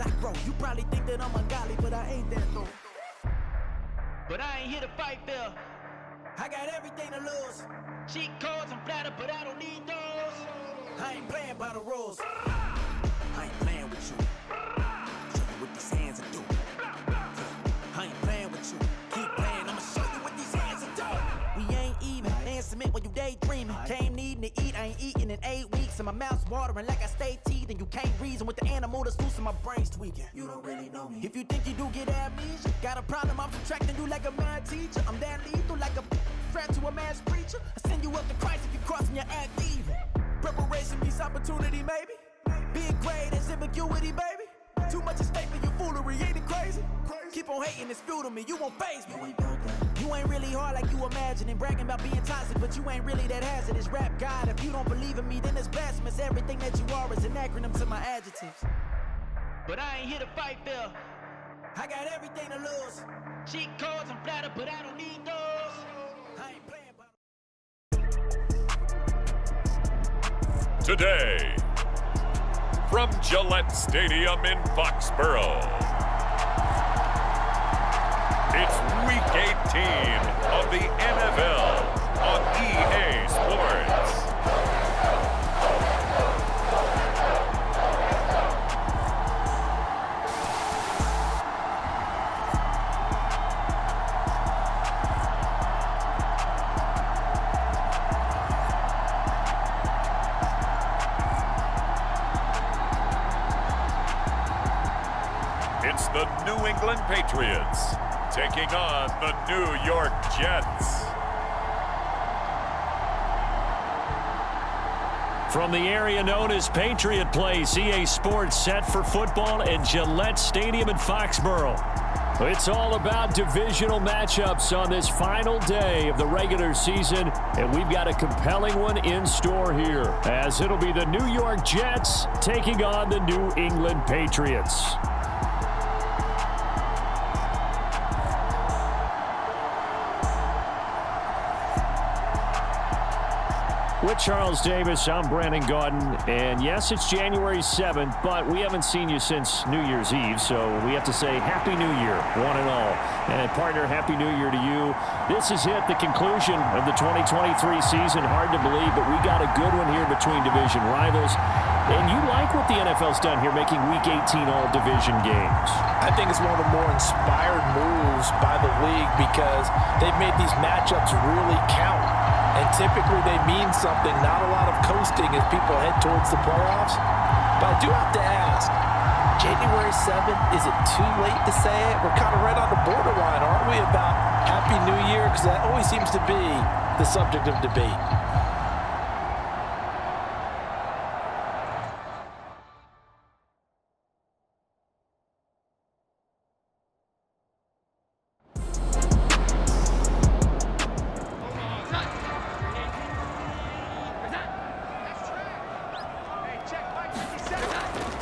I grow. You probably think that I'm ungodly, but I ain't that though. But I ain't here to fight fair. I got everything to lose. Cheat codes, I'm flattered, but I don't need those. I ain't playing by the rules. I ain't playing with you. Show you what these hands will do. I ain't playing with you. Keep playing, I'ma show you what these hands will do. We ain't even. Man, submit when you daydreaming. Came needing to eat, I ain't eating in 8 weeks. And my mouth's watering like I stay teething. You can't reason with the animal that's loose and my brain's tweaking. You don't really know me. If you think you do get amnesia, got a problem, I'm subtracting you like a mad teacher. I'm that lethal like a threat to a mass preacher. I send you up to Christ if you crossing your act even. Preparation meets opportunity, maybe. Big grade is ambiguity, baby. Too much at stake for your foolery, ain't it crazy? Keep on hating, it's fuel to me, you won't faze me. You ain't really hard like you imagine and bragging about being toxic, but you ain't really that hazardous. Rap God, if you don't believe in me, then it's blasphemous. Everything that you are is an acronym to my adjectives. But I ain't here to fight fair. I got everything to lose. Cheat codes, I'm flattered, but I don't need those. I ain't playing by Today, from Gillette Stadium in Foxborough, it's Week 18 of the NFL on EA Sports. It's the New England Patriots taking on the New York Jets. From the area known as Patriot Place, EA Sports set for football at Gillette Stadium in Foxborough. It's all about divisional matchups on this final day of the regular season, and we've got a compelling one in store here, as it'll be the New York Jets taking on the New England Patriots. With Charles Davis, I'm Brandon Gaudin, and yes, it's January 7th, but we haven't seen you since New Year's Eve, so we have to say Happy New Year, one and all. And partner, Happy New Year to you. This is the conclusion of the 2023 season. Hard to believe, but we got a good one here between division rivals. And you like what the NFL's done here, making Week 18 all-division games. I think it's one of the more inspired moves by the league because they've made these matchups really count. And typically they mean something, not a lot of coasting as people head towards the playoffs. But I do have to ask, January 7th, is it too late to say it? We're kind of right on the borderline, aren't we, about Happy New Year? Because that always seems to be the subject of debate.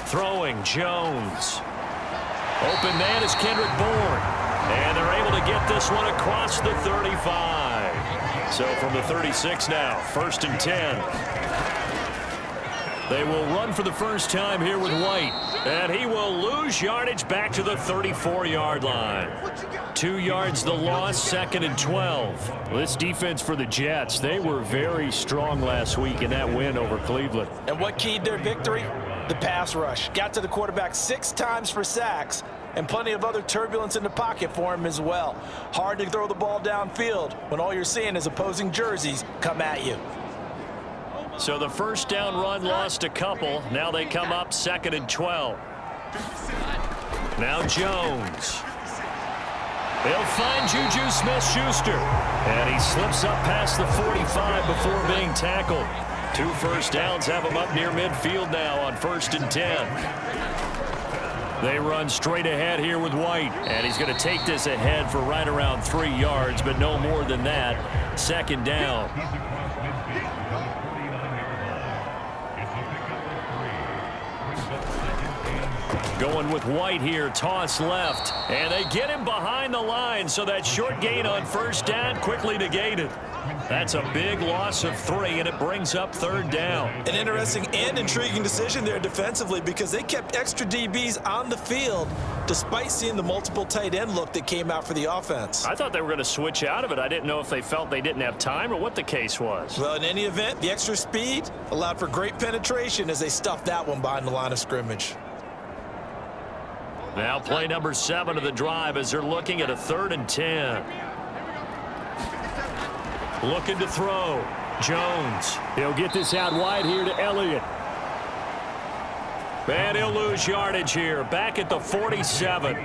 Throwing, Jones. Open man is Kendrick Bourne. And they're able to get this one across the 35. So from the 36 now, 1st and 10. They will run for the first time here with White. And he will lose yardage back to the 34-yard line. 2 yards the loss, 2nd and 12. This defense for the Jets, they were very strong last week in that win over Cleveland. And what keyed their victory? The pass rush. Got to the quarterback 6 times for sacks, and plenty of other turbulence in the pocket for him as well. Hard to throw the ball downfield when all you're seeing is opposing jerseys come at you. So the first down run lost a couple. Now they come up 2nd and 12. Now Jones. They'll find Juju Smith-Schuster. And he slips up past the 45 before being tackled. 2 first downs have him up near midfield now on 1st and 10. They run straight ahead here with White. And he's going to take this ahead for right around 3 yards, but no more than that. 2nd down. Going with White here, toss left. And they get him behind the line, so that short gain on 1st down quickly negated. That's a big loss of 3, and it brings up 3rd down. An interesting and intriguing decision there defensively because they kept extra DBs on the field despite seeing the multiple tight end look that came out for the offense. I thought they were going to switch out of it. I didn't know if they felt they didn't have time or what the case was. Well, in any event, the extra speed allowed for great penetration as they stuffed that one behind the line of scrimmage. Now play number 7 of the drive as they're looking at a 3rd and 10. Looking to throw. Jones. He'll get this out wide here to Elliott. And he'll lose yardage here. Back at the 47.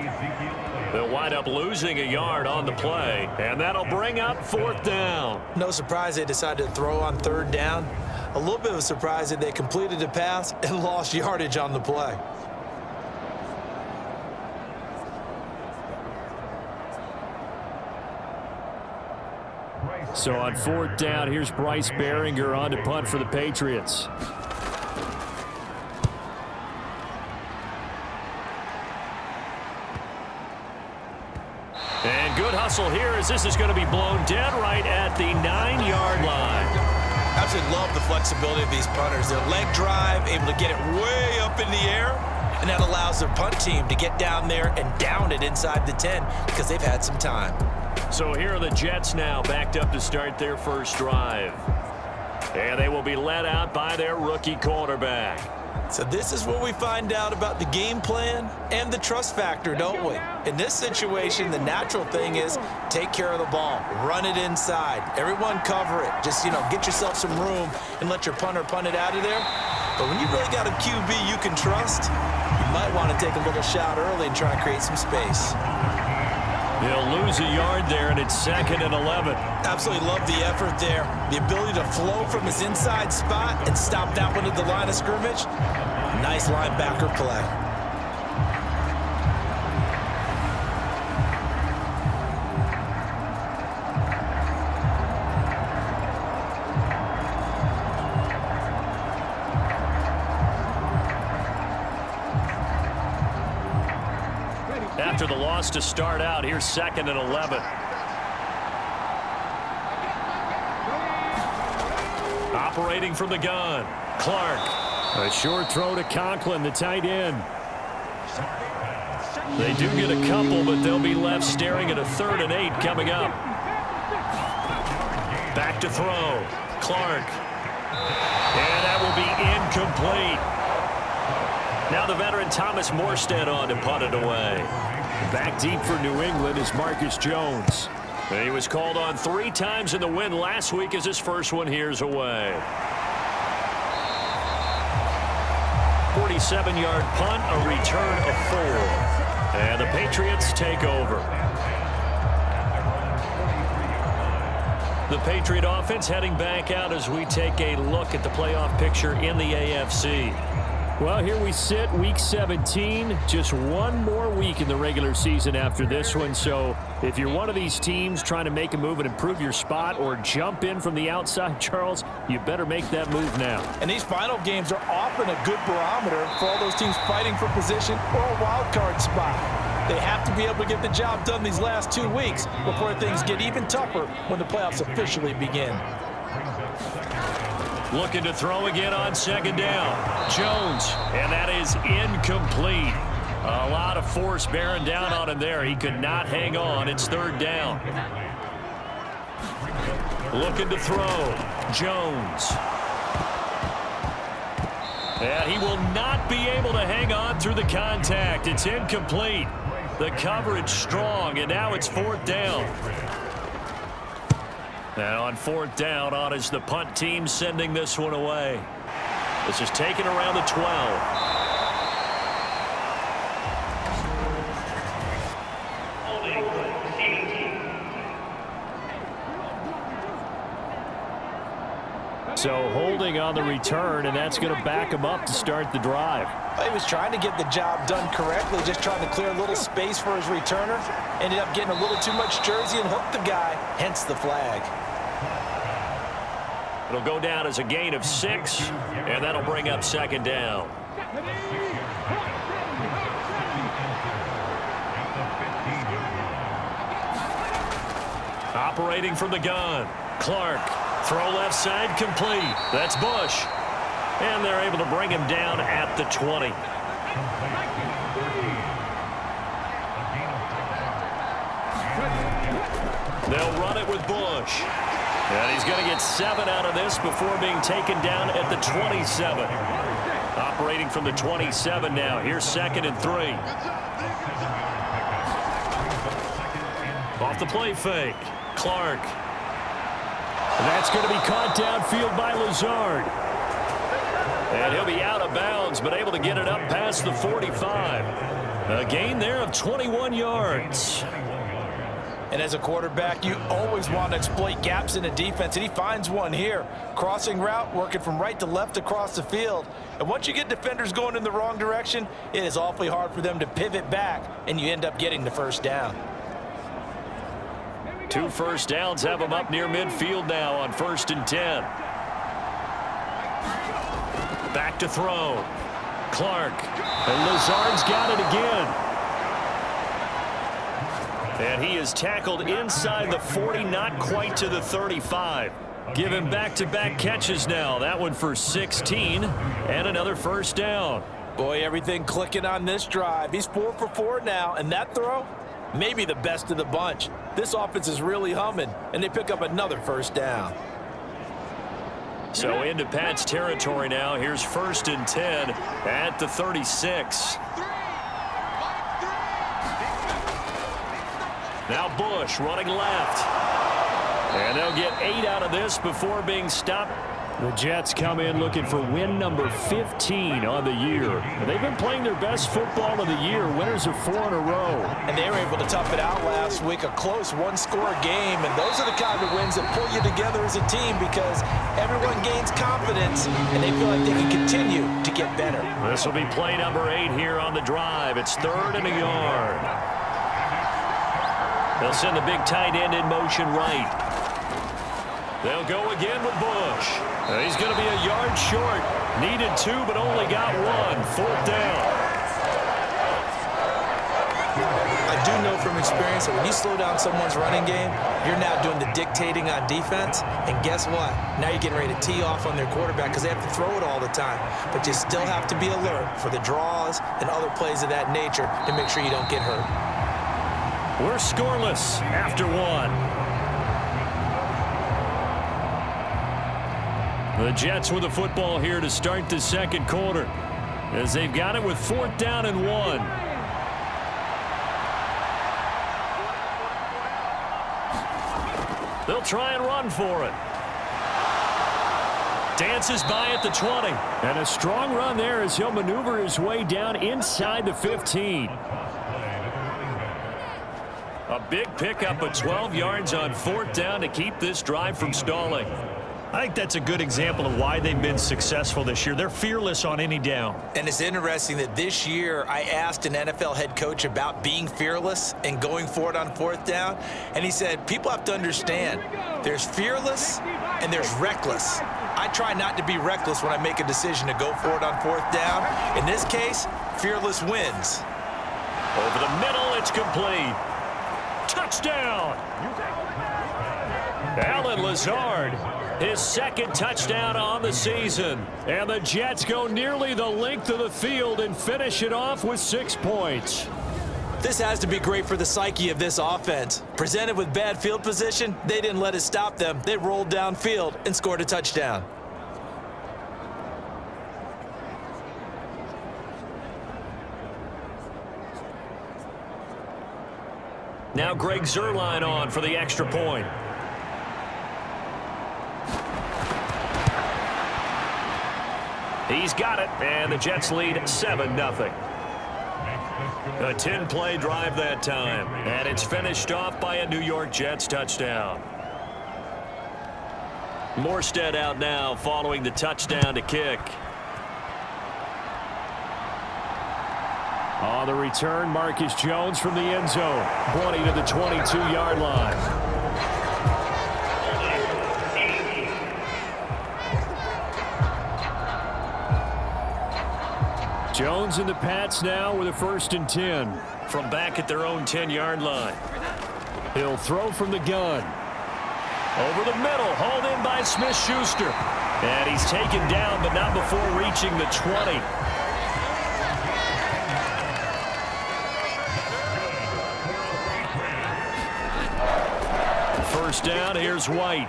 They'll wind up losing a yard on the play. And that'll bring up 4th down. No surprise they decided to throw on 3rd down. A little bit of a surprise that they completed the pass and lost yardage on the play. So on 4th down, here's Bryce Behringer on to punt for the Patriots. And good hustle here as this is going to be blown dead right at the 9-yard line. Absolutely love the flexibility of these punters. Their leg drive, able to get it way up in the air, and that allows their punt team to get down there and down it inside the 10 because they've had some time. So here are the Jets now backed up to start their first drive. And they will be led out by their rookie quarterback. So this is where we find out about the game plan and the trust factor, don't we? In this situation, the natural thing is take care of the ball, run it inside, everyone cover it. Just, get yourself some room and let your punter punt it out of there. But when you really got a QB you can trust, you might want to take a little shot early and try and create some space. They'll lose a yard there, and it's 2nd and 11. Absolutely love the effort there. The ability to flow from his inside spot and stop that one at the line of scrimmage. Nice linebacker play. After the loss to start out, here's 2nd and 11. Operating from the gun, Clark. A short throw to Conklin, the tight end. They do get a couple, but they'll be left staring at a 3rd and 8 coming up. Back to throw, Clark. And that will be incomplete. Now the veteran Thomas Morstead on to punt it away. Back deep for New England is Marcus Jones. He was called on 3 times in the win last week as his first one here's away. 47-yard punt, a return of 4. And the Patriots take over. The Patriot offense heading back out as we take a look at the playoff picture in the AFC. Well, here we sit, Week 17, just one more week in the regular season after this one. So if you're one of these teams trying to make a move and improve your spot or jump in from the outside, Charles, you better make that move now. And these final games are often a good barometer for all those teams fighting for position or a wild card spot. They have to be able to get the job done these last 2 weeks before things get even tougher when the playoffs officially begin. Looking to throw again on 2nd down. Jones, and that is incomplete. A lot of force bearing down on him there. He could not hang on. It's 3rd down. Looking to throw. Jones. And he will not be able to hang on through the contact. It's incomplete. The coverage strong, and now it's 4th down. Now on 4th down, on is the punt team sending this one away. This is taken around the 12. So holding on the return, and that's going to back him up to start the drive. He was trying to get the job done correctly, just trying to clear a little space for his returner. Ended up getting a little too much jersey and hooked the guy, hence the flag. It'll go down as a gain of 6, and that'll bring up 2nd down. Operating from the gun, Clark, throw left side, complete. That's Bush. And they're able to bring him down at the 20. They'll run it with Bush. And he's going to get 7 out of this before being taken down at the 27. Operating from the 27 now. Here's 2nd and 3. Off the play fake. Clark. And that's going to be caught downfield by Lazard. And he'll be out of bounds, but able to get it up past the 45. A gain there of 21 yards. And as a quarterback, you always want to exploit gaps in a defense, and he finds one here. Crossing route, working from right to left across the field. And once you get defenders going in the wrong direction, it is awfully hard for them to pivot back, and you end up getting the first down. 2 first downs have them up near midfield now on 1st and 10. Back to throw. Clark. And Lazard's got it again. And he is tackled inside the 40, not quite to the 35. Give him back-to-back catches now. That one for 16 and another first down. Boy, everything clicking on this drive. He's 4 for 4 now, and that throw, maybe the best of the bunch. This offense is really humming, and they pick up another first down. So into Pat's territory now. Here's 1st and 10 at the 36. Now Bush running left. And they'll get 8 out of this before being stopped. The Jets come in looking for win number 15 on the year. And they've been playing their best football of the year, winners of 4 in a row. And they were able to tough it out last week, a close one-score game. And those are the kind of wins that pull you together as a team because everyone gains confidence and they feel like they can continue to get better. This will be play number 8 here on the drive. It's 3rd and a yard. They'll send the big tight end in motion right. They'll go again with Bush. He's going to be a yard short. Needed 2, but only got 1. 4th down. I do know from experience that when you slow down someone's running game, you're now doing the dictating on defense. And guess what? Now you're getting ready to tee off on their quarterback because they have to throw it all the time. But you still have to be alert for the draws and other plays of that nature to make sure you don't get hurt. We're scoreless after 1. The Jets with the football here to start the 2nd quarter as they've got it with 4th down and 1. They'll try and run for it. Dances by at the 20. And a strong run there as he'll maneuver his way down inside the 15. A big pickup of 12 yards on 4th down to keep this drive from stalling. I think that's a good example of why they've been successful this year. They're fearless on any down. And it's interesting that this year I asked an NFL head coach about being fearless and going for it on 4th down. And he said, people have to understand, there's fearless and there's reckless. I try not to be reckless when I make a decision to go for it on 4th down. In this case, fearless wins. Over the middle, it's complete. Touchdown! Alan Lazard, his 2nd touchdown on the season. And the Jets go nearly the length of the field and finish it off with 6 points. This has to be great for the psyche of this offense. Presented with bad field position, they didn't let it stop them. They rolled downfield and scored a touchdown. Now Greg Zuerlein on for the extra point. He's got it, and the Jets lead 7-0. A 10-play drive that time, and it's finished off by a New York Jets touchdown. Morstead out now following the touchdown to kick. On the return, Marcus Jones from the end zone, 20 to the 22-yard line. Jones and the Pats now with a 1st and 10 from back at their own 10-yard line. He'll throw from the gun. Over the middle, hauled in by Smith-Schuster. And he's taken down, but not before reaching the 20. First down, here's White.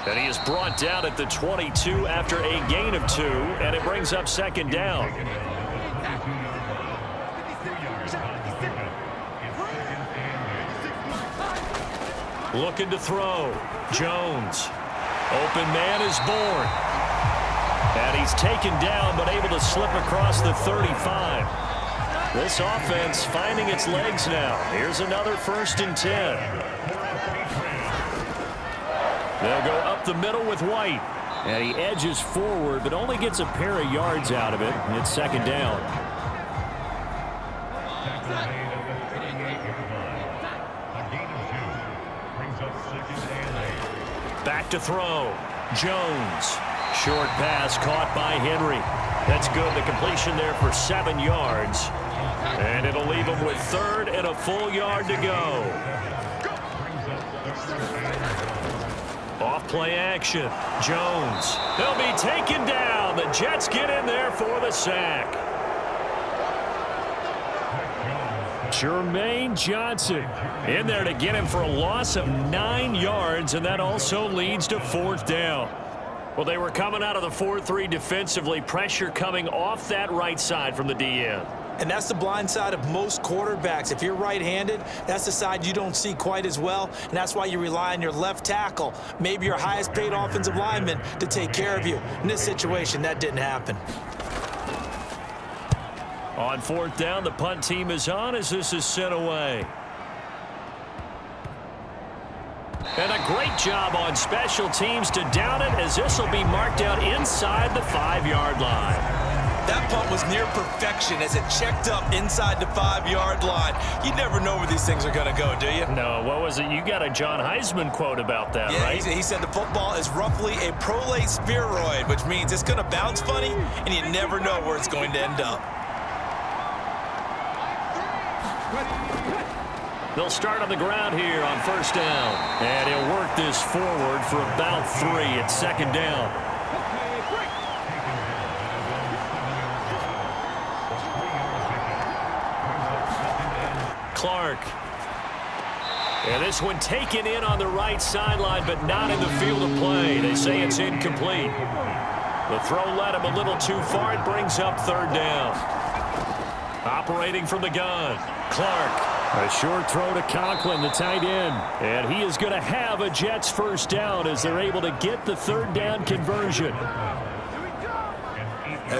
And he is brought down at the 22 after a gain of 2, and it brings up second down. Looking to throw. Jones. Open man is born. And he's taken down, but able to slip across the 35. This offense finding its legs now. Here's another 1st and 10. They'll go up the middle with White. And he edges forward, but only gets a pair of yards out of it. It's second down. Back to throw. Jones. Short pass caught by Henry. That's good. The completion there for 7 yards. And it'll leave him with 3rd and a full yard to go. Off play action. Jones. They'll be taken down. The Jets get in there for the sack. Jermaine Johnson in there to get him for a loss of 9 yards, and that also leads to 4th down. Well, they were coming out of the 4-3 defensively. Pressure coming off that right side from the DN. And that's the blind side of most quarterbacks. If you're right-handed, that's the side you don't see quite as well, and that's why you rely on your left tackle, maybe your highest-paid offensive lineman, to take care of you. In this situation, that didn't happen. On 4th down, the punt team is on as this is sent away. And a great job on special teams to down it, as this will be marked out inside the 5-yard line. That punt was near perfection as it checked up inside the 5-yard line. You never know where these things are going to go, do you? No, what was it? You got a John Heisman quote about that, yeah, right? He said the football is roughly a prolate spheroid, which means it's going to bounce funny, and you never know where it's going to end up. They'll start on the ground here on 1st down. And he'll work this forward for about 3 at 2nd down. Clark. And this one taken in on the right sideline, but not in the field of play. They say it's incomplete. The throw led him a little too far. It brings up 3rd down. Operating from the gun. Clark. A short throw to Conklin, the tight end. And he is going to have a Jets 1st down as they're able to get the 3rd down conversion.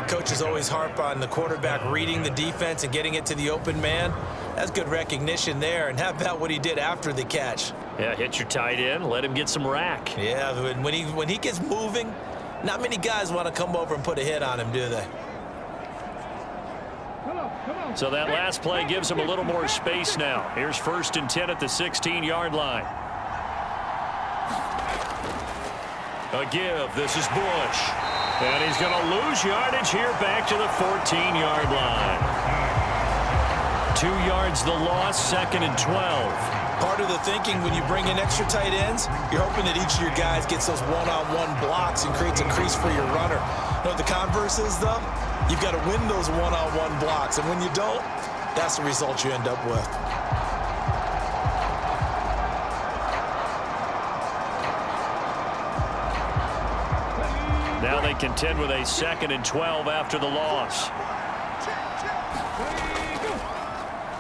Coaches always harp on the quarterback reading the defense and getting it to the open man. That's good recognition there. And how about what he did after the catch? Yeah, hit your tight end, let him get some rack. Yeah, when he gets moving, not many guys want to come over and put a hit on him, do they? So that last play gives him a little more space now. Here's 1st and 10 at the 16-yard line. A give. This is Bush. And he's going to lose yardage here back to the 14-yard line. 2 yards the loss, 2nd and 12. Part of the thinking when you bring in extra tight ends, you're hoping that each of your guys gets those one-on-one blocks and creates a crease for your runner. You know what the converse is, though? You've got to win those one-on-one blocks, and when you don't, that's the result you end up with. Now they contend with a 2nd and 12 after the loss.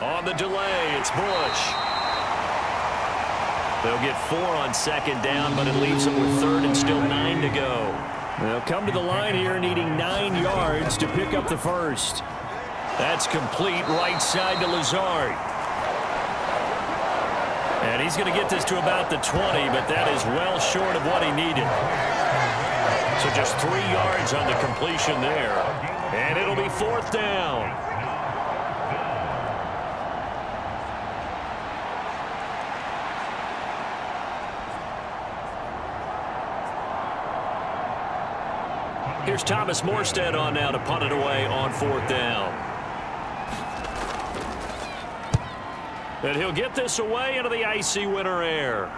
On the delay, it's Bush. They'll get 4 on 2nd down, but it leaves them with 3rd and still 9 to go. They'll come to the line here needing 9 yards to pick up the 1st. That's complete right side to Lazard. And he's going to get this to about the 20, but that is well short of what he needed. So just 3 yards on the completion there. And it'll be 4th down. Here's Thomas Morstead on now to punt it away on 4th down. And he'll get this away into the icy winter air.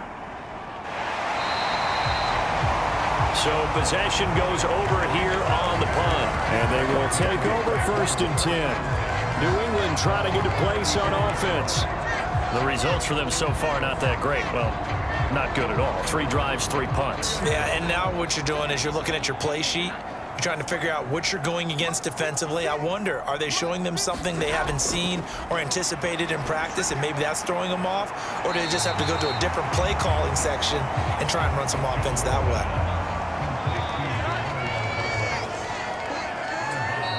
So possession goes over here on the punt. And they will take over 1st and 10. New England trying to get a place on offense. The results for them so far not that great. Well, not good at all. 3 drives, 3 punts. Yeah, and now what you're doing is you're looking at your play sheet. You're trying to figure out what you're going against defensively. I wonder, are they showing them something they haven't seen or anticipated in practice, and maybe that's throwing them off? Or do they just have to go to a different play calling section and try and run some offense that way?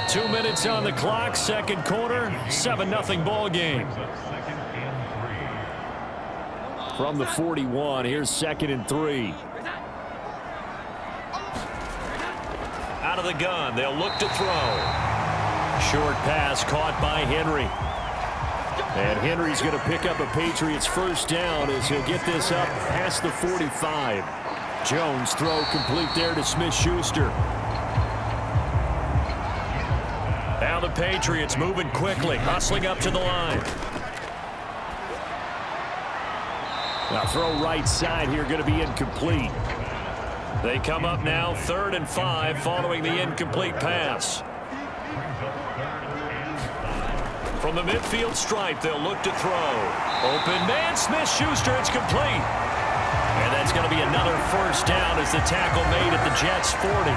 2 minutes on the clock, 2nd quarter, 7-0 ball game. From the 41, here's 2nd and 3. Out of the gun, they'll look to throw. Short pass caught by Henry. And Henry's going to pick up a Patriots 1st down as he'll get this up past the 45. Jones throw complete there to Smith-Schuster. Now the Patriots moving quickly, hustling up to the line. Now throw right side here, going to be incomplete. They come up now 3rd and 5 following the incomplete pass. From the midfield stripe, they'll look to throw. Open man, Smith-Schuster, it's complete. And that's going to be another 1st down as the tackle made at the Jets' 40.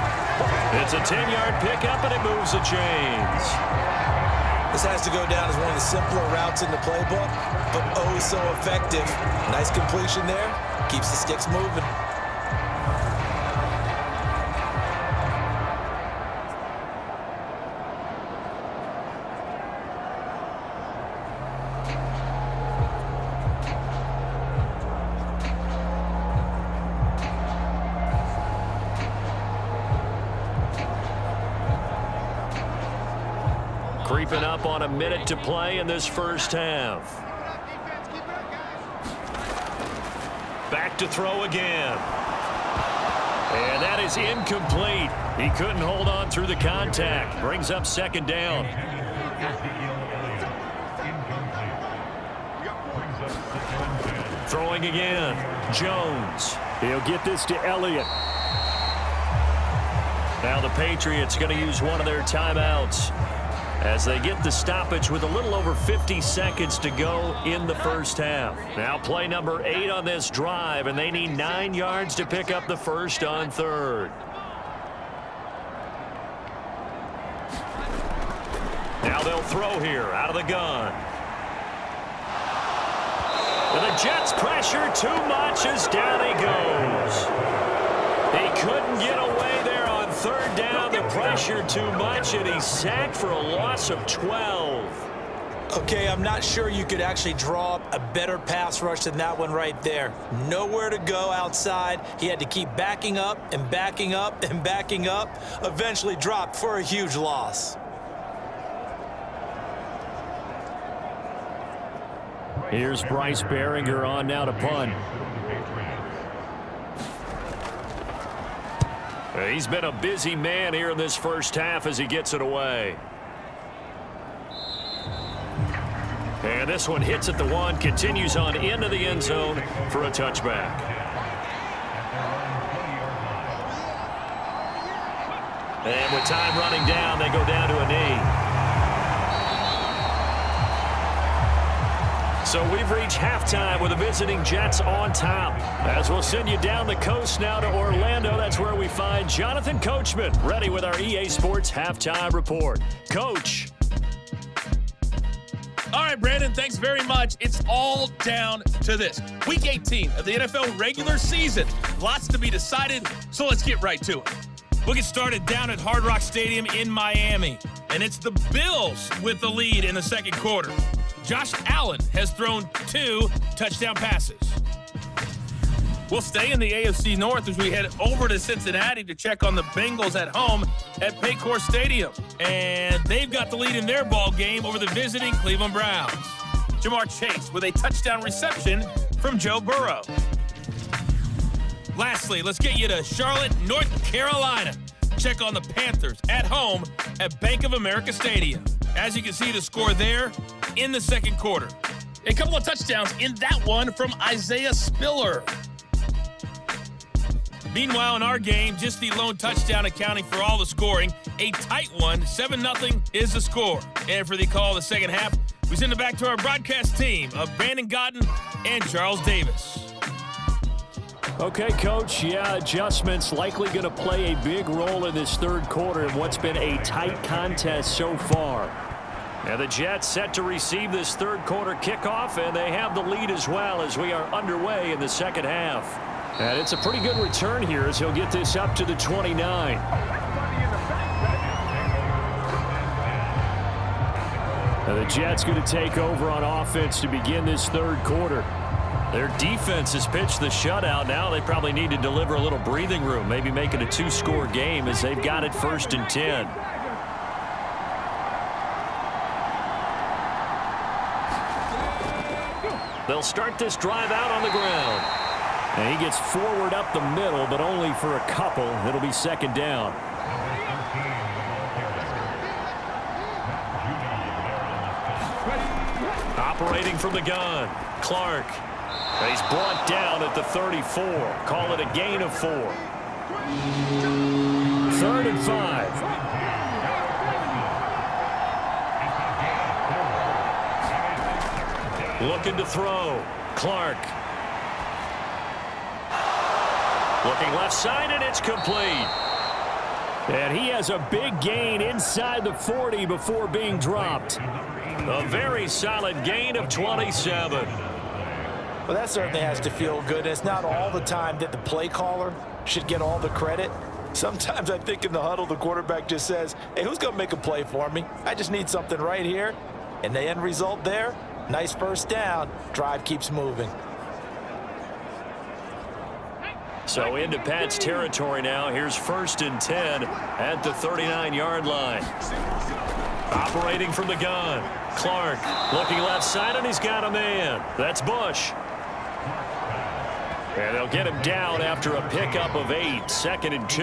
It's a 10-yard pickup, and it moves the chains. This has to go down as one of the simpler routes in the playbook, but oh so effective. Nice completion there. Keeps the sticks moving. Creeping up on a minute to play in this 1st half. Back to throw again. And that is incomplete. He couldn't hold on through the contact. Brings up 2nd down. Throwing again. Jones. He'll get this to Elliott. Now the Patriots going to use one of their timeouts as they get the stoppage with a little over 50 seconds to go in the 1st half. Now play number 8 on this drive, and they need 9 yards to pick up the 1st on 3rd. Now they'll throw here out of the gun. And the Jets pressure too much as down he goes. He couldn't get away there on 3rd down. The pressure too much, and he's sacked for a loss of 12. Okay, I'm not sure you could actually draw up a better pass rush than that one right there. Nowhere to go outside. He had to keep backing up and backing up and backing up. Eventually dropped for a huge loss. Here's Bryce Behringer on now to punt. He's been a busy man here in this 1st half as he gets it away. And this one hits at the 1, continues on into the end zone for a touchback. And with time running down, they go down to a knee. So we've reached halftime with the visiting Jets on top. As we'll send you down the coast now to Orlando, that's where we find Jonathan Coachman, ready with our EA Sports Halftime Report. Coach. All right, Brandon, thanks very much. It's all down to this. Week 18 of the NFL regular season. Lots to be decided, so let's get right to it. We'll get started down at Hard Rock Stadium in Miami, and it's the Bills with the lead in the 2nd quarter. Josh Allen has thrown 2 touchdown passes. We'll stay in the AFC North as we head over to Cincinnati to check on the Bengals at home at Paycor Stadium. And they've got the lead in their ball game over the visiting Cleveland Browns. Jamar Chase with a touchdown reception from Joe Burrow. Lastly, let's get you to Charlotte, North Carolina. Check on the Panthers at home at Bank of America Stadium. As you can see, the score there in the 2nd quarter. A couple of touchdowns in that one from Isaiah Spiller. Meanwhile, in our game, just the lone touchdown accounting for all the scoring. A tight one, 7-0 is the score. And for the call of the second half, we send it back to our broadcast team of Brandon Godden and Charles Davis. Okay, Coach, adjustments likely going to play a big role in this third quarter in what's been a tight contest so far. Now the Jets set to receive this third quarter kickoff, and they have the lead as well as we are underway in the second half. And it's a pretty good return here as he'll get this up to the 29. Now the Jets going to take over on offense to begin this third quarter. Their defense has pitched the shutout. Now they probably need to deliver a little breathing room, maybe make it a 2-score game as they've got it 1st and 10. They'll start this drive out on the ground. And he gets forward up the middle, but only for a couple. It'll be 2nd down. Operating from the gun, Clark. And he's brought down at the 34. Call it a gain of 4. 3rd and 5. Looking to throw. Clark. Looking left side, and it's complete. And he has a big gain inside the 40 before being dropped. A very solid gain of 27. Well, that certainly has to feel good. It's not all the time that the play caller should get all the credit. Sometimes I think in the huddle, the quarterback just says, hey, who's going to make a play for me? I just need something right here. And the end result there, nice 1st down. Drive keeps moving. So into Pat's territory now. Here's 1st and 10 at the 39-yard line. Operating from the gun. Clark looking left side, and he's got a man. That's Bush. And they'll get him down after a pickup of 8, 2nd and 2.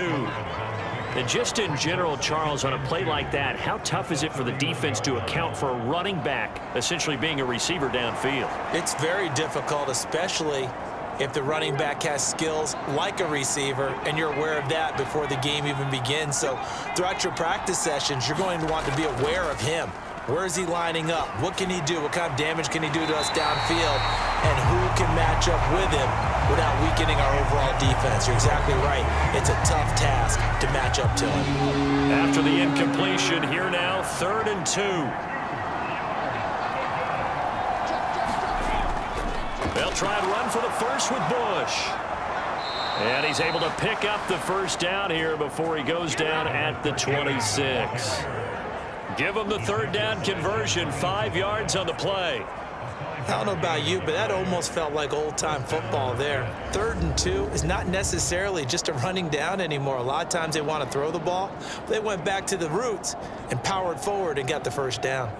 And just in general, Charles, on a play like that, how tough is it for the defense to account for a running back essentially being a receiver downfield? It's very difficult, especially if the running back has skills like a receiver, and you're aware of that before the game even begins. So throughout your practice sessions, you're going to want to be aware of him. Where is he lining up? What can he do? What kind of damage can he do to us downfield? And who can match up with him without weakening our overall defense? You're exactly right. It's a tough task to match up to him. After the incompletion, here now, 3rd and 2. They'll try and run for the first with Bush. And he's able to pick up the 1st down here before he goes down at the 26. Give him the 3rd down conversion, 5 yards on the play. I don't know about you, but that almost felt like old-time football there. 3rd and 2 is not necessarily just a running down anymore. A lot of times they want to throw the ball. They went back to the roots and powered forward and got the 1st down.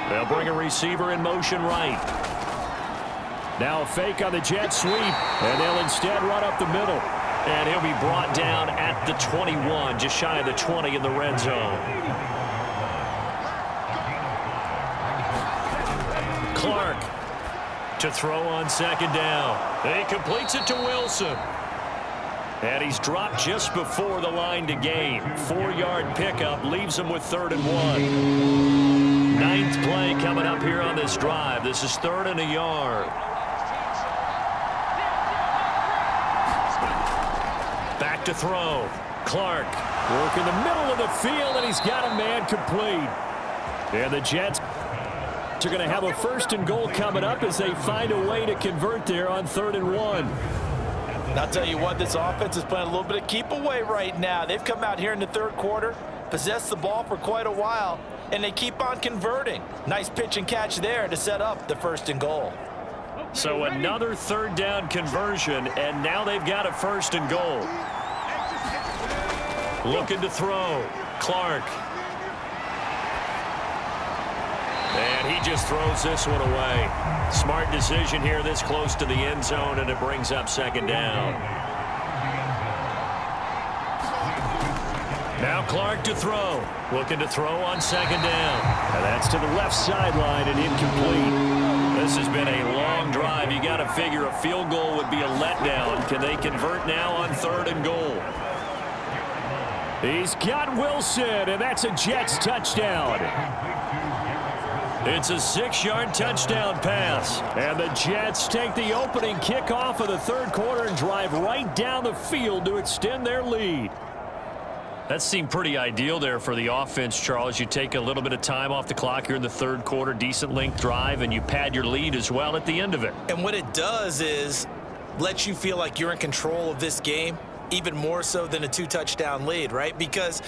They'll bring a receiver in motion right. Now a fake on the jet sweep, and they'll instead run up the middle. And he'll be brought down at the 21, just shy of the 20 in the red zone. Clark to throw on 2nd down. And he completes it to Wilson. And he's dropped just before the line to gain. 4-yard pickup leaves him with 3rd and 1. 9th play coming up here on this drive. This is 3rd and a yard. Back to throw. Clark work in the middle of the field, and he's got a man complete. And the Jets are going to have a 1st and goal coming up as they find a way to convert there on 3rd and 1. And I'll tell you what, this offense is playing a little bit of keep away right now. They've come out here in the 3rd quarter, possessed the ball for quite a while, and they keep on converting. Nice pitch and catch there to set up the 1st and goal. So another 3rd down conversion, and now they've got a 1st and goal. Looking to throw. Clark. And And he just throws this one away. Smart decision here this close to the end zone, and it brings up second down. Now Clark to throw. Looking to throw on second down. And that's to the left sideline and incomplete. This has been a long drive. You got to figure a field goal would be a letdown. Can they convert now on 3rd and goal? He's got Wilson, and that's a Jets touchdown. It's a 6-yard touchdown pass. And the Jets take the opening kickoff of the 3rd quarter and drive right down the field to extend their lead. That seemed pretty ideal there for the offense, Charles. You take a little bit of time off the clock here in the 3rd quarter, decent length drive, and you pad your lead as well at the end of it. And what it does is let you feel like you're in control of this game, even more so than a 2-touchdown lead, right? Because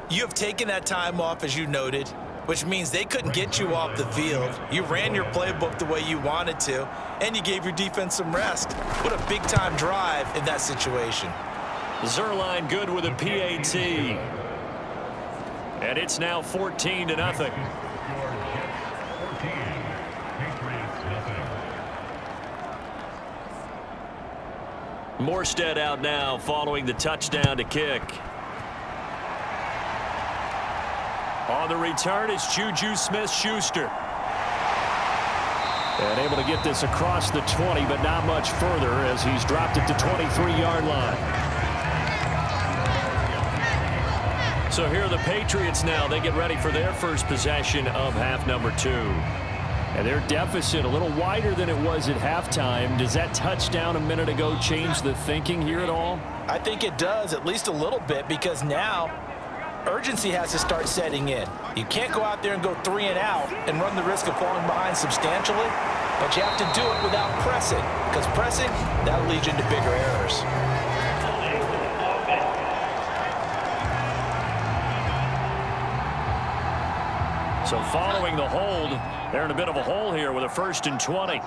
you have taken that time off, as you noted, which means they couldn't get you off the field. You ran your playbook the way you wanted to, and you gave your defense some rest. What a big-time drive in that situation. Zerline good with a PAT. And it's now 14-0. Morstead out now following the touchdown to kick. On the return, it's Juju Smith-Schuster. And able to get this across the 20, but not much further as he's dropped it to 23-yard line. So here are the Patriots now. They get ready for their first possession of half number 2. And their deficit a little wider than it was at halftime. Does that touchdown a minute ago change the thinking here at all? I think it does, at least a little bit, because now urgency has to start setting in. You can't go out there and go 3 and out and run the risk of falling behind substantially, but you have to do it without pressing, because pressing, that'll lead you into bigger errors. So following the hold, they're in a bit of a hole here with a 1st and 20.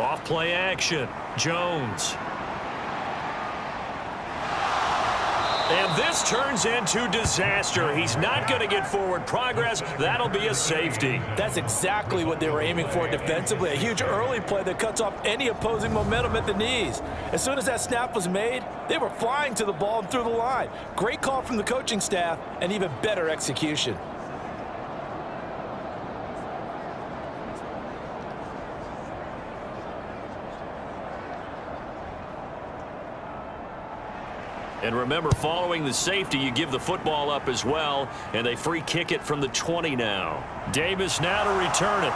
Off play action. Jones. And this turns into disaster. He's not going to get forward progress. That'll be a safety. That's exactly what they were aiming for defensively. A huge early play that cuts off any opposing momentum at the knees. As soon as that snap was made, they were flying to the ball and through the line. Great call from the coaching staff and even better execution. And remember, following the safety, you give the football up as well, and they free kick it from the 20 now. Davis now to return it.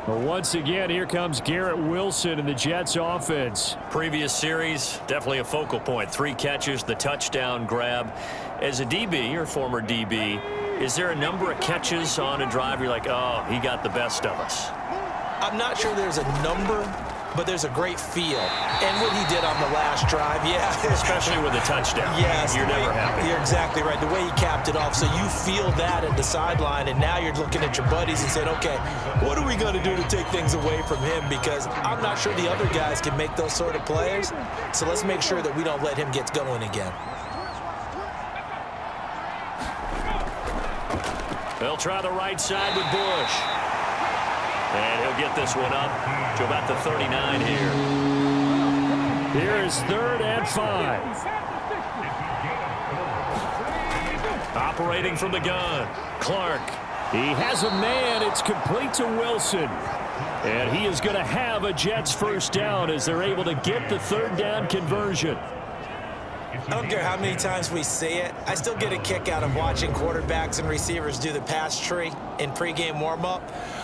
Well, once again, here comes Garrett Wilson in the Jets offense. Previous series, definitely a focal point. 3 catches, the touchdown grab. As a DB, or former DB, is there a number of catches on a drive you're like, oh, he got the best of us? I'm not sure there's a number, but there's a great feel. And what he did on the last drive, yeah. Especially with a touchdown. Yes. You're never happy. You're exactly right. The way he capped it off, so you feel that at the sideline, and now you're looking at your buddies and saying, okay, what are we going to do to take things away from him? Because I'm not sure the other guys can make those sort of plays, so let's make sure that we don't let him get going again. They'll try the right side with Bush. And he'll get this one up to about the 39 here. Here is 3rd and 5. Operating from the gun. Clark. He has a man. It's complete to Wilson. And he is going to have a Jets first down as they're able to get the 3rd down conversion. I don't care how many times we say it, I still get a kick out of watching quarterbacks and receivers do the pass tree in pregame warm-up.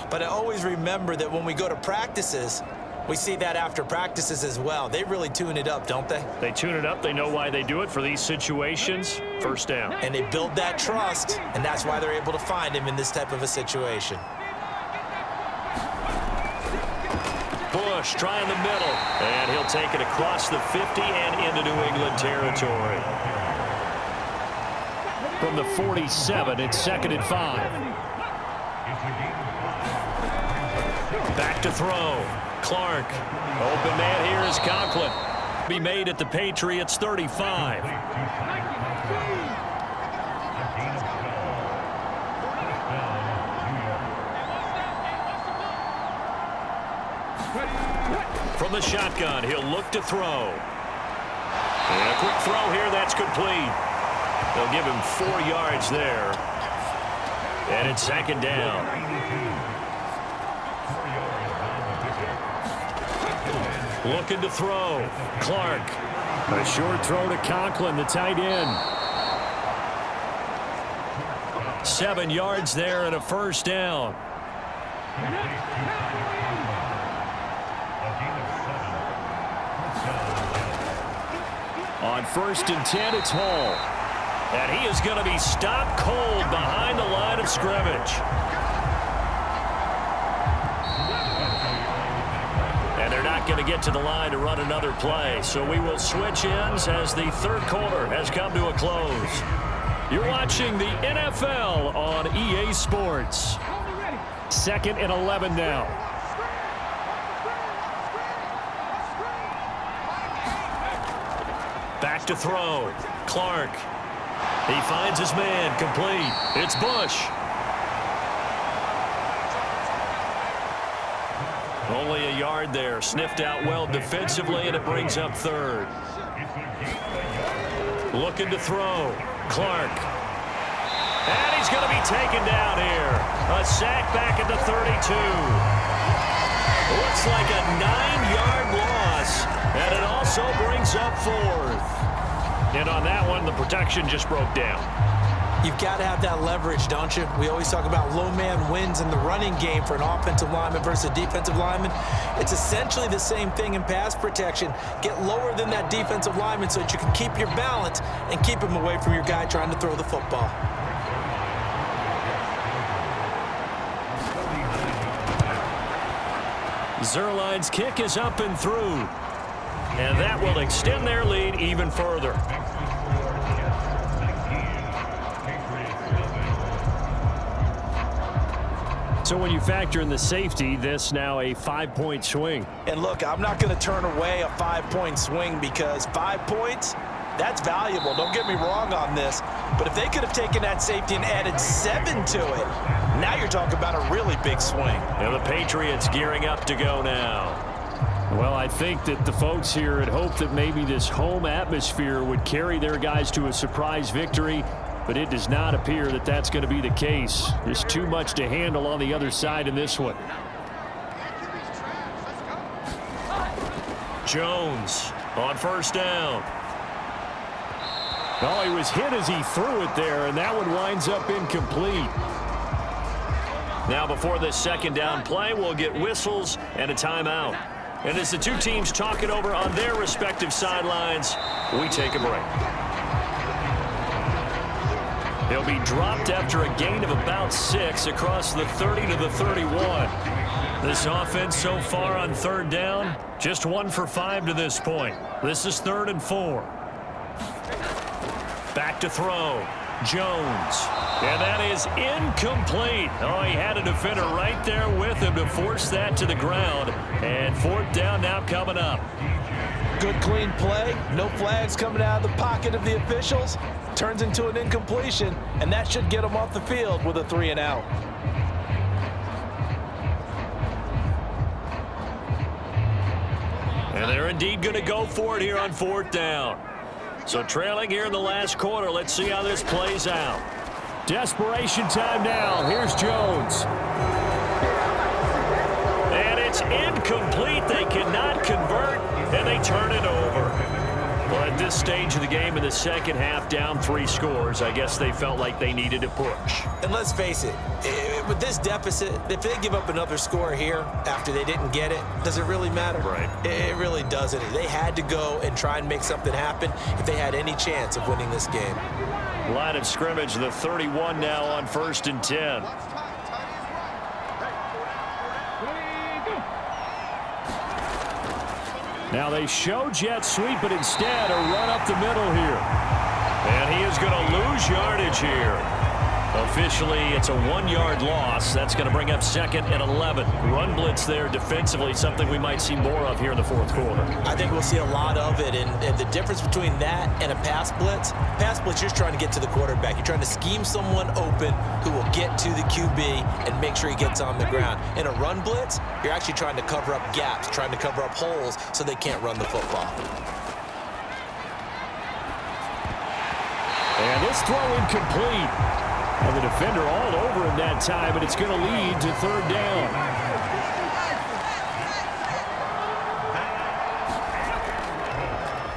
But I always remember that when we go to practices, we see that after practices as well. They really tune it up, don't they? They tune it up. They know why they do it for these situations. First down. And they build that trust, and that's why they're able to find him in this type of a situation. Bush trying the middle, and he'll take it across the 50 and into New England territory. From the 47, it's 2nd and 5. Back to throw. Clark. Open man here is Conklin. Be made at the Patriots 35. From the shotgun, he'll look to throw. And a quick throw here, that's complete. They'll give him 4 yards there. And it's second down. Looking to throw. Clark. A short throw to Conklin, the tight end. 7 yards there and a first down. On 1st and 10, it's Hall. And he is going to be stopped cold behind the line of scrimmage. And they're not going to get to the line to run another play. So we will switch ends as the third quarter has come to a close. You're watching the NFL on EA Sports. 2nd and 11 now. Back to throw. Clark. He finds his man. Complete. It's Bush. Only a yard there. Sniffed out well defensively, and it brings up 3rd. Looking to throw. Clark. And he's going to be taken down here. A sack back at the 32. Looks like a 9-yard loss, and it also brings up 4th. And on that one, the protection just broke down. You've got to have that leverage, don't you? We always talk about low man wins in the running game for an offensive lineman versus a defensive lineman. It's essentially the same thing in pass protection. Get lower than that defensive lineman so that you can keep your balance and keep him away from your guy trying to throw the football. Zerline's kick is up and through. And that will extend their lead even further. So when you factor in the safety, this now a 5-point swing. And look, I'm not going to turn away a 5-point swing because 5 points, that's valuable. Don't get me wrong on this. But if they could have taken that safety and added 7 to it, now you're talking about a really big swing. And the Patriots gearing up to go now. Well, I think that the folks here had hoped that maybe this home atmosphere would carry their guys to a surprise victory, but it does not appear that that's going to be the case. There's too much to handle on the other side in this one. Jones on 1st down. Oh, he was hit as he threw it there, and that one winds up incomplete. Now before this 2nd down play, we'll get whistles and a timeout. And as the two teams talk it over on their respective sidelines, we take a break. He'll be dropped after a gain of about 6 across the 30 to the 31. This offense so far on 3rd down, just 1 for 5 to this point. This is 3rd and 4. Back to throw. Jones. And that is incomplete. Oh, he had a defender right there with him to force that to the ground. And 4th down now coming up. Good clean play. No flags coming out of the pocket of the officials. Turns into an incompletion, and that should get them off the field with a 3 and out. And they're indeed going to go for it here on 4th down. So trailing here in the last quarter. Let's see how this plays out. Desperation time now. Here's Jones. And it's incomplete. They cannot convert, and they turn it over. Well, at this stage of the game in the second half, down 3 scores, I guess they felt like they needed to push. And let's face it, with this deficit, if they give up another score here after they didn't get it, does it really matter? Right. It really doesn't. They had to go and try and make something happen if they had any chance of winning this game. Line of scrimmage, the 31 now on 1st and 10. Now they show jet sweep, but instead a run up the middle here. And he is going to lose yardage here. Officially, it's a 1-yard loss. That's going to bring up 2nd and 11. Run blitz there defensively, something we might see more of here in the 4th quarter. I think we'll see a lot of it, and the difference between that and a pass blitz, you're just trying to get to the quarterback. You're trying to scheme someone open who will get to the QB and make sure he gets on the ground. In a run blitz, you're actually trying to cover up gaps, trying to cover up holes so they can't run the football. And this throw incomplete. And the defender all over him that time, but it's going to lead to 3rd down.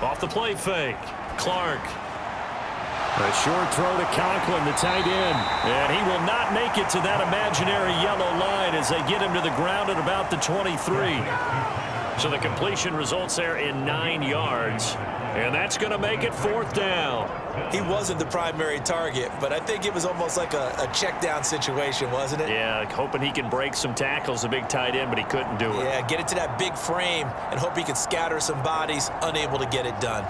Off the play fake. Clark. A short throw to Conklin, the tight end. And he will not make it to that imaginary yellow line as they get him to the ground at about the 23. So the completion results there in 9 yards. And that's going to make it 4th down. He wasn't the primary target, but I think it was almost like a check down situation, wasn't it? Yeah, hoping he can break some tackles, a big tight end, but he couldn't do it. Yeah, get it to that big frame and hope he can scatter some bodies, unable to get it done.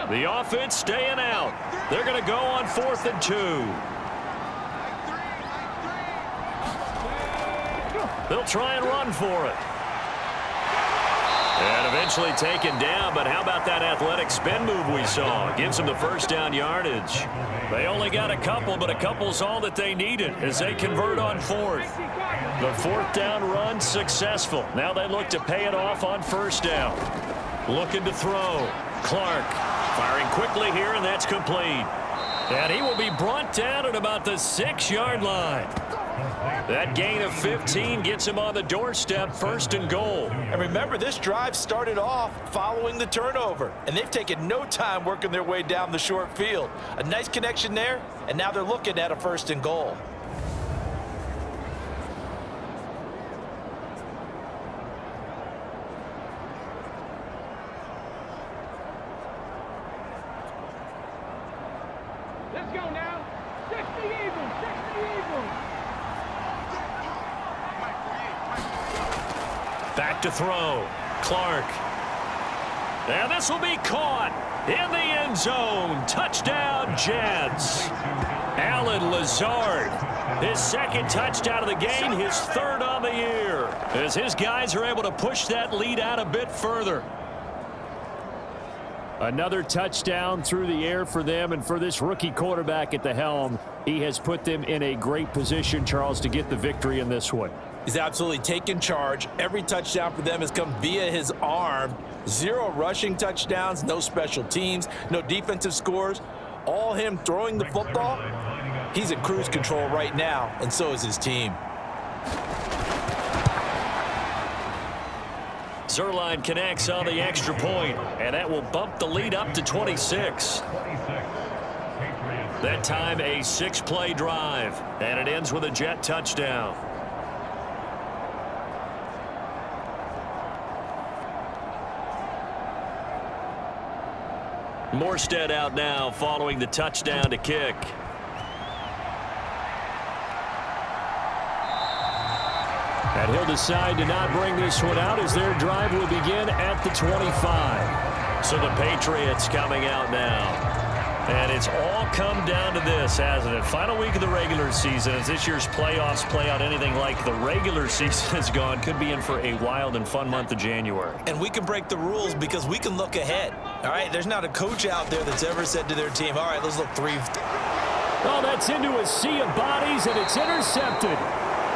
The offense staying out. They're going to go on 4th and 2. They'll try and run for it. And eventually taken down, but how about that athletic spin move we saw? Gives them the 1st down yardage. They only got a couple, but a couple's all that they needed as they convert on 4th. The 4th down run successful. Now they look to pay it off on 1st down. Looking to throw. Clark firing quickly here, and that's complete. And he will be brought down at about the 6-yard line. That gain of 15 gets him on the doorstep, 1st and goal. And remember, this drive started off following the turnover, and they've taken no time working their way down the short field. A nice connection there, and now they're looking at a 1st and goal. Let's go now. 60 Eagles, 60 Eagles. Back to throw. Clark. And this will be caught in the end zone. Touchdown, Jets. Alan Lazard. His 2nd touchdown of the game, his 3rd on the year. As his guys are able to push that lead out a bit further. Another touchdown through the air for them, and for this rookie quarterback at the helm, he has put them in a great position, Charles, to get the victory in this one. He's absolutely taken charge. Every touchdown for them has come via his arm. 0 rushing touchdowns, no special teams, no defensive scores. All him throwing the football. He's in cruise control right now, and so is his team. Zerline connects on the extra point, and that will bump the lead up to 26. That time a 6-play drive, and it ends with a Jet touchdown. Morstead out now following the touchdown to kick. And he'll decide to not bring this one out as their drive will begin at the 25. So the Patriots coming out now. And it's all come down to this, hasn't it? Final week of the regular season. As this year's playoffs play out anything like the regular season has gone, could be in for a wild and fun month of January. And we can break the rules because we can look ahead. All right, there's not a coach out there that's ever said to their team, all right, let's look 3. Oh, that's into a sea of bodies, and it's intercepted.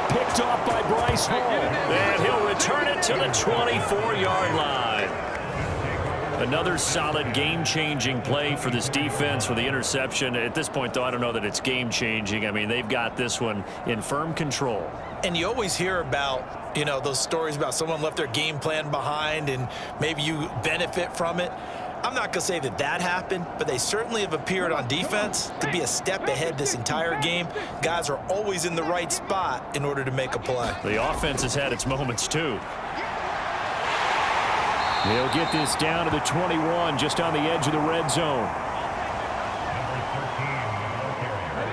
Picked off by Bryce Hall. And he'll return it to the 24-yard line. Another solid game-changing play for this defense with the interception. At this point, though, I don't know that it's game-changing. I mean, they've got this one in firm control. And you always hear about, you know, those stories about someone left their game plan behind and maybe you benefit from it. I'm not going to say that that happened, but they certainly have appeared on defense to be a step ahead this entire game. Guys are always in the right spot in order to make a play. The offense has had its moments, too. They'll get this down to the 21, just on the edge of the red zone.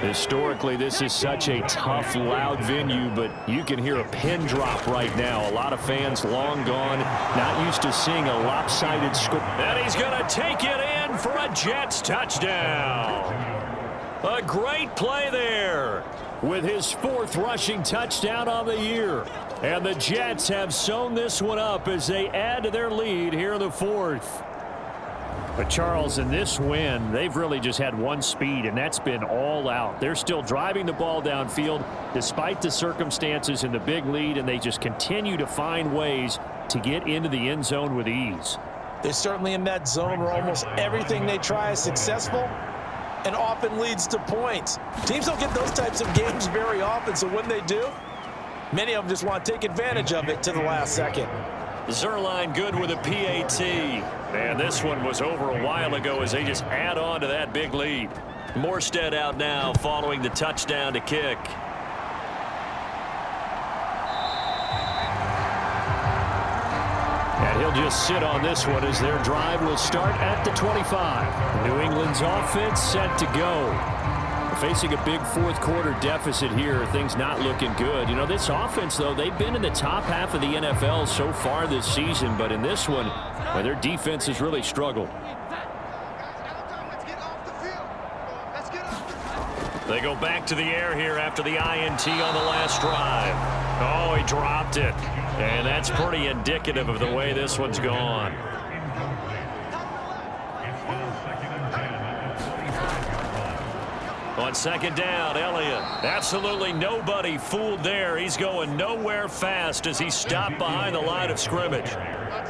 Historically, this is such a tough, loud venue, but you can hear a pin drop right now. A lot of fans long gone, not used to seeing a lopsided score. And he's going to take it in for a Jets touchdown. A great play there with his 4th rushing touchdown on the year. And the Jets have sewn this one up as they add to their lead here in the 4th. But, Charles, in this win, they've really just had one speed, and that's been all out. They're still driving the ball downfield despite the circumstances in the big lead, and they just continue to find ways to get into the end zone with ease. They're certainly in that zone where almost everything they try is successful and often leads to points. Teams don't get those types of games very often, so when they do, many of them just want to take advantage of it to the last second. Zerline good with a PAT. And this one was over a while ago as they just add on to that big lead. Morstead out now following the touchdown to kick. And he'll just sit on this one as their drive will start at the 25. New England's offense set to go. Facing a big 4th quarter deficit here, things not looking good. You know, this offense, though, they've been in the top half of the NFL so far this season, but in this one, well, their defense has really struggled. They go back to the air here after the INT on the last drive. Oh, he dropped it. And that's pretty indicative of the way this one's gone. On 2nd down, Elliott. Absolutely nobody fooled there. He's going nowhere fast as he stopped behind the line of scrimmage.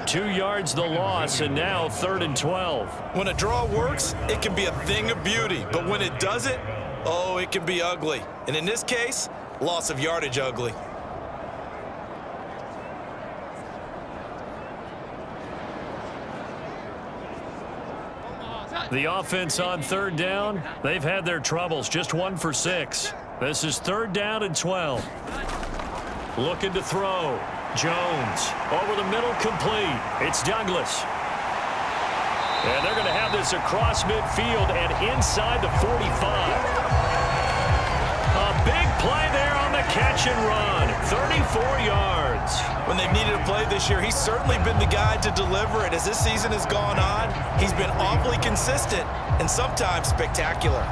2 yards the loss, and now 3rd and 12. When a draw works, it can be a thing of beauty. But when it doesn't, oh, it can be ugly. And in this case, loss of yardage ugly. The offense on 3rd down, they've had their troubles. Just 1 for 6. This is 3rd down and 12. Looking to throw. Jones over the middle, complete. It's Douglas. And they're going to have this across midfield and inside the 45. A big play there on the catch and run. 34 yards. When they've needed a play this year, he's certainly been the guy to deliver it. As this season has gone on, he's been awfully consistent and sometimes spectacular.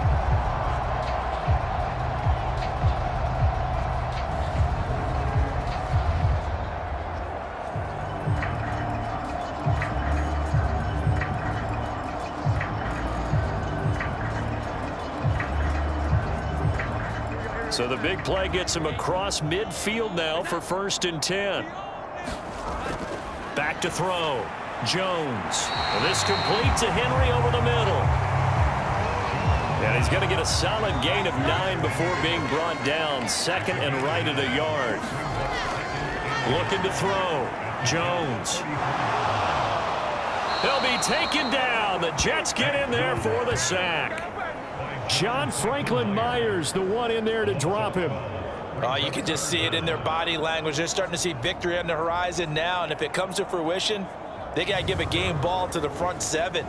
So the big play gets him across midfield now for 1st and 10. Back to throw. Jones. And this complete to Henry over the middle. And he's going to get a solid gain of 9 before being brought down. 2nd and right at a yard. Looking to throw. Jones. He'll be taken down. The Jets get in there for the sack. John Franklin Myers, the one in there to drop him. Oh, you can just see it in their body language. They're starting to see victory on the horizon now, and if it comes to fruition, they got to give a game ball to the front 7.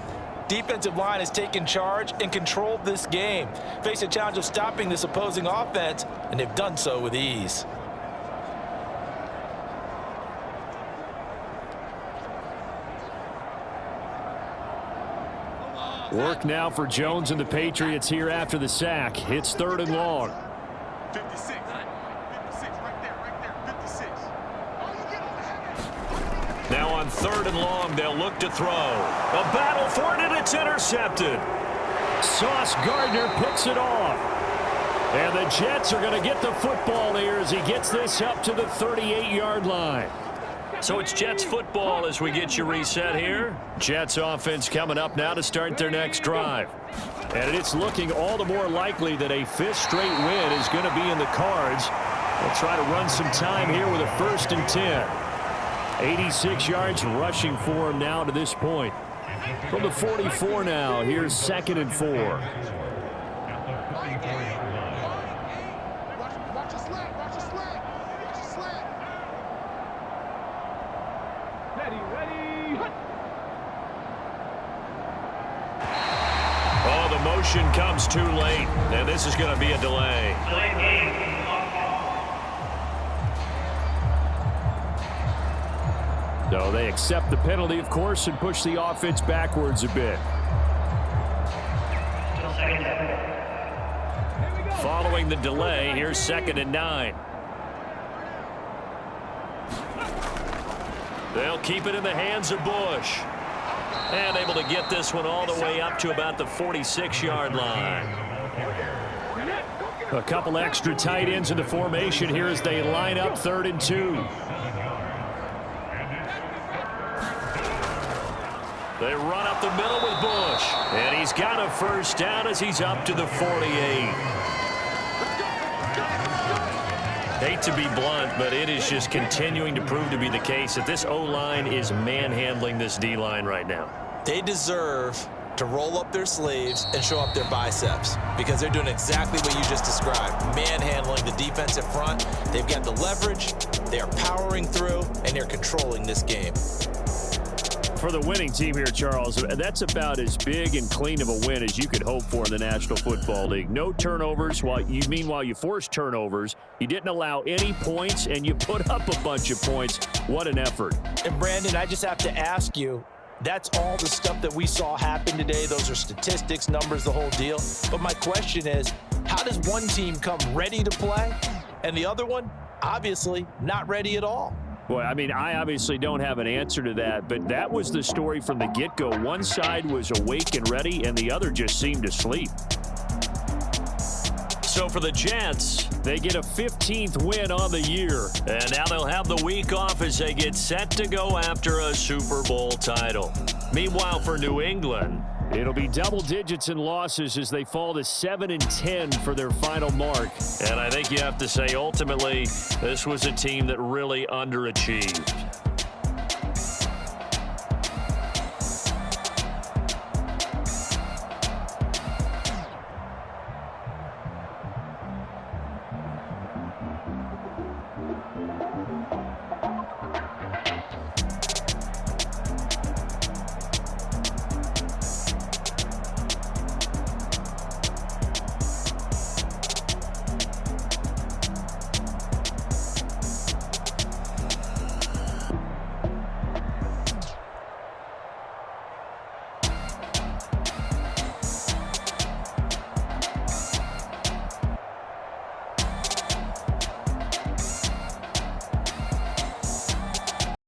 Defensive line has taken charge and controlled this game. Face a challenge of stopping this opposing offense, and they've done so with ease. Work now for Jones and the Patriots here after the sack. It's 3rd and long. 56. 56, right there, 56. Now on 3rd and long, they'll look to throw. A battle for it, and it's intercepted. Sauce Gardner picks it off. And the Jets are going to get the football here as he gets this up to the 38-yard line. So it's Jets football as we get you reset here. Jets offense coming up now to start their next drive. And it's looking all the more likely that a 5th straight win is going to be in the cards. They'll try to run some time here with a 1st and 10. 86 yards rushing for him now to this point. From the 44 now, here's 2nd and 4. motion comes too late, and this is going to be a delay. So they accept the penalty, of course, and push the offense backwards a bit. Following the delay, here's 2nd and 9. They'll keep it in the hands of Bush. And able to get this one all the way up to about the 46-yard line. A couple extra tight ends in the formation here as they line up 3rd and 2. They run up the middle with Bush. And he's got a first down as he's up to the 48. Hate to be blunt, but it is just continuing to prove to be the case that this O-line is manhandling this D-line right now. They deserve to roll up their sleeves and show up their biceps because they're doing exactly what you just described. Manhandling the defensive front. They've got the leverage. They are powering through, and they're controlling this game. For the winning team here, Charles, that's about as big and clean of a win as you could hope for in the National Football League. No turnovers. Meanwhile, you forced turnovers. You didn't allow any points, and you put up a bunch of points. What an effort. And, Brandon, I just have to ask you, that's all the stuff that we saw happen today. Those are statistics, numbers, the whole deal. But my question is, how does one team come ready to play, and the other one, obviously, not ready at all? Boy, I mean, I obviously don't have an answer to that, but that was the story from the get-go. One side was awake and ready, and the other just seemed asleep. So for the Jets, they get a 15th win on the year. And now they'll have the week off as they get set to go after a Super Bowl title. Meanwhile, for New England, it'll be double digits in losses as they fall to 7-10 for their final mark. And I think you have to say, ultimately, this was a team that really underachieved.